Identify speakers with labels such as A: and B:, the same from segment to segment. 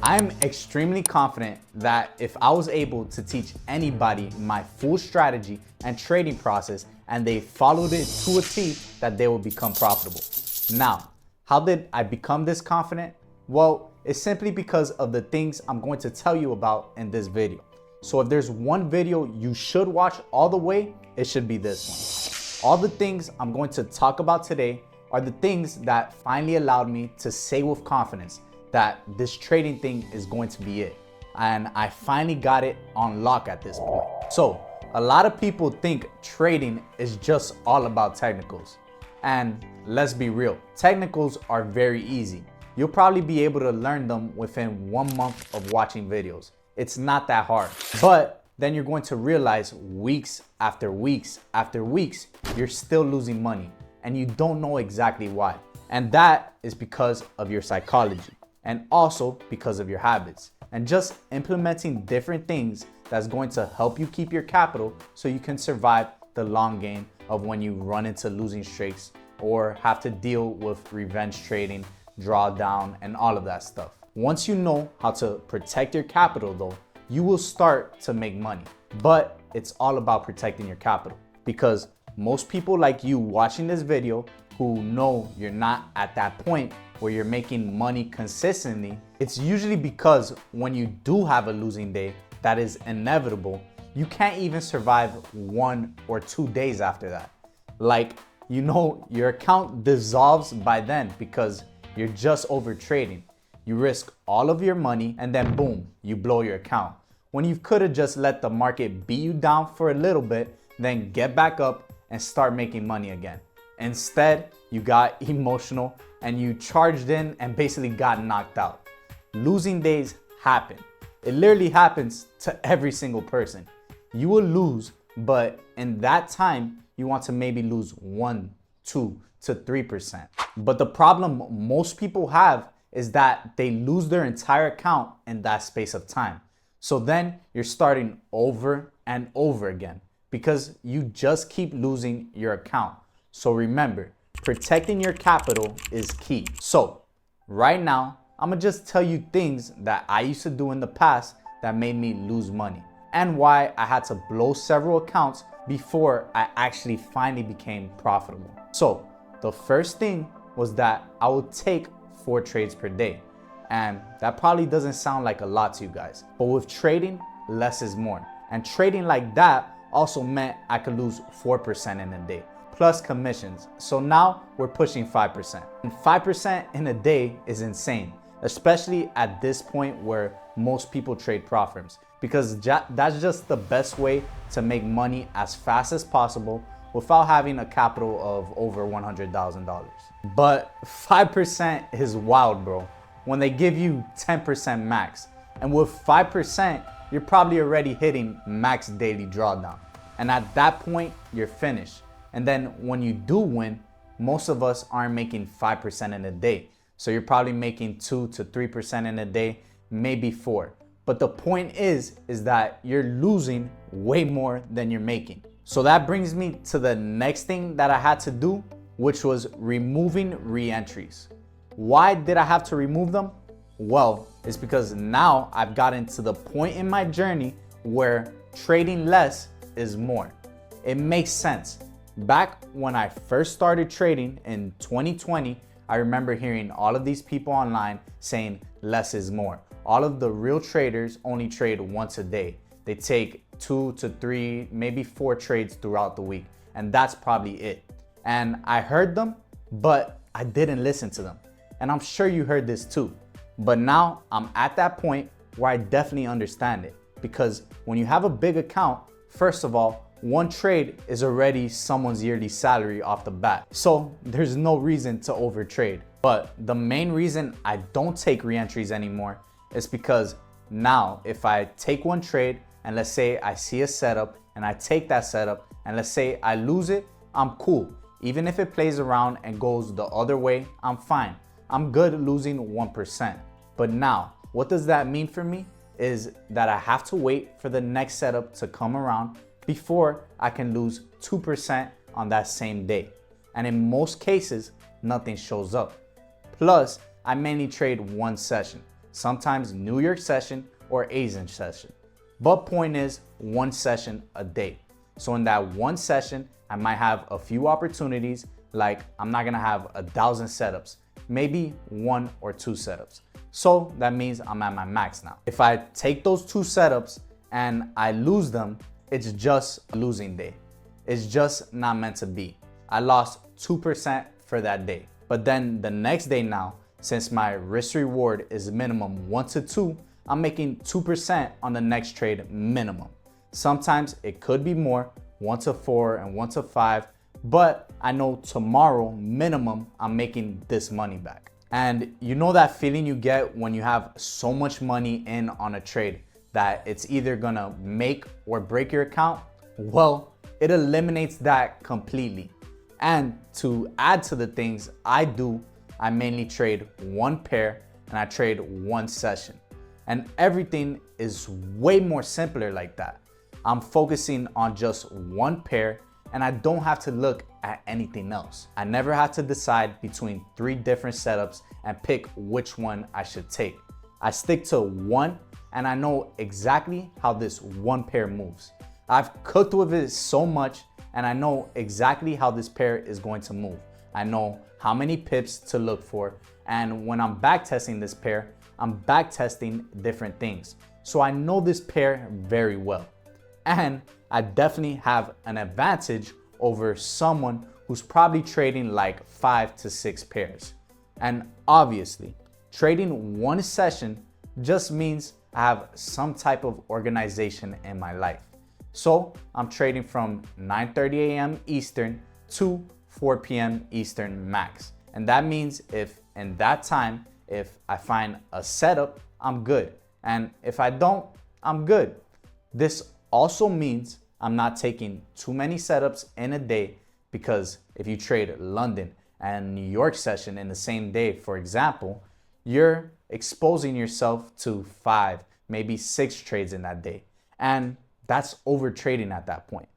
A: I'm extremely confident that if I was able to teach anybody my full strategy and trading process and they followed it to a T, that they will become profitable. Now, how did I become this confident? Well, it's simply because of the things I'm going to tell you about in this video. So if there's one video you should watch all the way, it should be this one. All the things I'm going to talk about today are the things that finally allowed me to say with confidence that this trading thing is going to be it. And I finally got it on lock at this point. So a lot of people think trading is just all about technicals. And let's be real, technicals are very easy. You'll probably be able to learn them within 1 month of watching videos. It's not that hard. But then you're going to realize weeks after weeks after weeks, you're still losing money and you don't know exactly why. And that is because of your psychology and also because of your habits and just implementing different things that's going to help you keep your capital so you can survive the long game of when you run into losing streaks or have to deal with revenge trading, drawdown, and all of that stuff. Once you know how to protect your capital though, you will start to make money. But it's all about protecting your capital because most people like you watching this video who know you're not at that point where you're making money consistently, it's usually because when you do have a losing day that is inevitable, you can't even survive 1 or 2 days after that. Like, you know, your account dissolves by then because you're just over trading. You risk all of your money and then boom, you blow your account. When you could have just let the market beat you down for a little bit, then get back up and start making money again. Instead, you got emotional and you charged in and basically got knocked out. Losing days happen. It literally happens to every single person. You will lose, but in that time, you want to maybe lose 1, 2 to 3%. But the problem most people have is that they lose their entire account in that space of time. So then you're starting over and over again because you just keep losing your account. So remember, protecting your capital is key. So right now, I'm gonna just tell you things that I used to do in the past that made me lose money and why I had to blow several accounts before I actually finally became profitable. So the first thing was that I would take 4 trades per day. And that probably doesn't sound like a lot to you guys, but with trading, less is more. And trading like that also meant I could lose 4% in a day, plus commissions. So now we're pushing 5%. And 5% in a day is insane, especially at this point where most people trade prop firms, because that's just the best way to make money as fast as possible without having a capital of over $100,000. But 5% is wild, bro. When they give you 10% max. And with 5%, you're probably already hitting max daily drawdown. And at that point, you're finished. And then when you do win, most of us aren't making 5% in a day. So you're probably making 2 to 3% in a day, maybe 4. But the point is that you're losing way more than you're making. So that brings me to the next thing that I had to do, which was removing re-entries. Why did I have to remove them? Well, it's because now I've gotten to the point in my journey where trading less is more. It makes sense. Back when I first started trading in 2020, I remember hearing all of these people online saying less is more. All of the real traders only trade once a day. They take 2 to 3, maybe 4 trades throughout the week, and that's probably it. And I heard them, but I didn't listen to them. And I'm sure you heard this too. But now I'm at that point where I definitely understand it. Because when you have a big account, first of all, 1 trade is already someone's yearly salary off the bat. So there's no reason to overtrade. But the main reason I don't take re-entries anymore is because now if I take 1 trade and let's say I see a setup and I take that setup and let's say I lose it, I'm cool. Even if it plays around and goes the other way, I'm fine. I'm good losing 1%. But now, what does that mean for me is that I have to wait for the next setup to come around before I can lose 2% on that same day. And in most cases, nothing shows up. Plus, I mainly trade 1 session. sometimes New York session or Asian session. But point is, one session a day. So in that one session, I might have a few opportunities, like I'm not gonna have 1,000 setups, maybe 1 or 2 setups. So that means I'm at my max now. If I take those 2 setups and I lose them, it's just a losing day. It's just not meant to be. I lost 2% for that day. But then the next day now, since my risk reward is minimum 1 to 2, I'm making 2% on the next trade minimum. Sometimes it could be more, 1 to 4 and 1 to 5, but I know tomorrow minimum I'm making this money back. And you know that feeling you get when you have so much money in on a trade that it's either gonna make or break your account? Well, it eliminates that completely. And to add to the things I do, I mainly trade one pair and I trade one session. And everything is way more simpler like that. I'm focusing on just one pair and I don't have to look at anything else. I never have to decide between 3 different setups and pick which one I should take. I stick to one and I know exactly how this one pair moves. I've cooked with it so much and I know exactly how this pair is going to move. I know how many pips to look for, and when I'm backtesting this pair, I'm backtesting different things. So I know this pair very well. And I definitely have an advantage over someone who's probably trading like 5 to 6 pairs. And obviously, trading one session just means I have some type of organization in my life. So I'm trading from 9:30 a.m. Eastern to 4 p.m. Eastern max. And that means if in that time, if I find a setup, I'm good. And if I don't, I'm good. This also means I'm not taking too many setups in a day, because if you trade London and New York session in the same day, for example, you're exposing yourself to 5, maybe 6 trades in that day. And that's over trading at that point.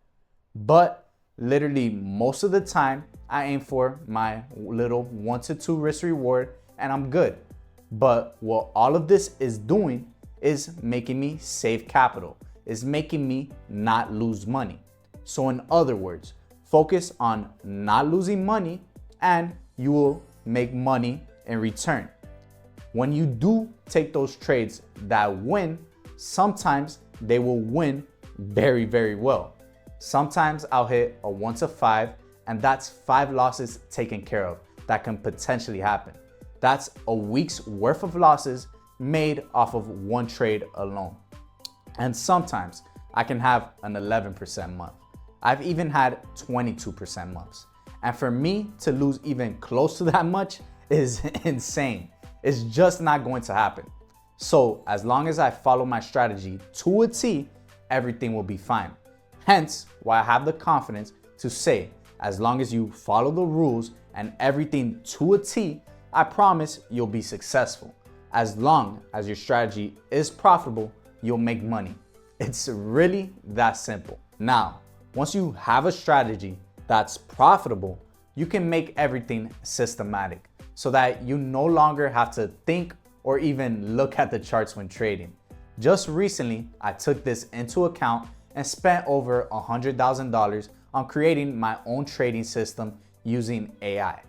A: But literally most of the time, I aim for my little 1 to 2 risk reward and I'm good. But what all of this is doing is making me save capital, is making me not lose money. So in other words, focus on not losing money and you will make money in return. When you do take those trades that win, sometimes they will win very, very well. Sometimes I'll hit a 1 to 5 and that's 5 losses taken care of. That can potentially happen. That's a week's worth of losses made off of one trade alone. And sometimes I can have an 11% month. I've even had 22% months. And for me to lose even close to that much is insane. It's just not going to happen. So as long as I follow my strategy to a T, everything will be fine. Hence why I have the confidence to say, as long as you follow the rules and everything to a T, I promise you'll be successful. As long as your strategy is profitable, you'll make money. It's really that simple. Now, once you have a strategy that's profitable, you can make everything systematic so that you no longer have to think or even look at the charts when trading. Just recently, I took this into account and spent over $100,000 on creating my own trading system using AI.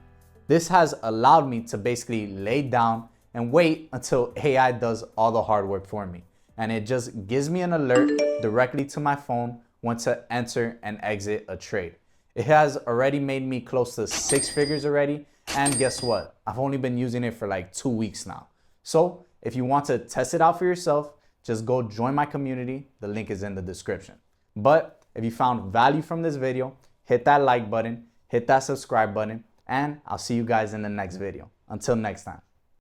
A: This has allowed me to basically lay down and wait until AI does all the hard work for me. And it just gives me an alert directly to my phone when to enter and exit a trade. It has already made me close to 6 figures already. And guess what? I've only been using it for like 2 weeks now. So if you want to test it out for yourself, just go join my community. The link is in the description. But if you found value from this video, hit that like button, hit that subscribe button, and I'll see you guys in the next video. Until next time.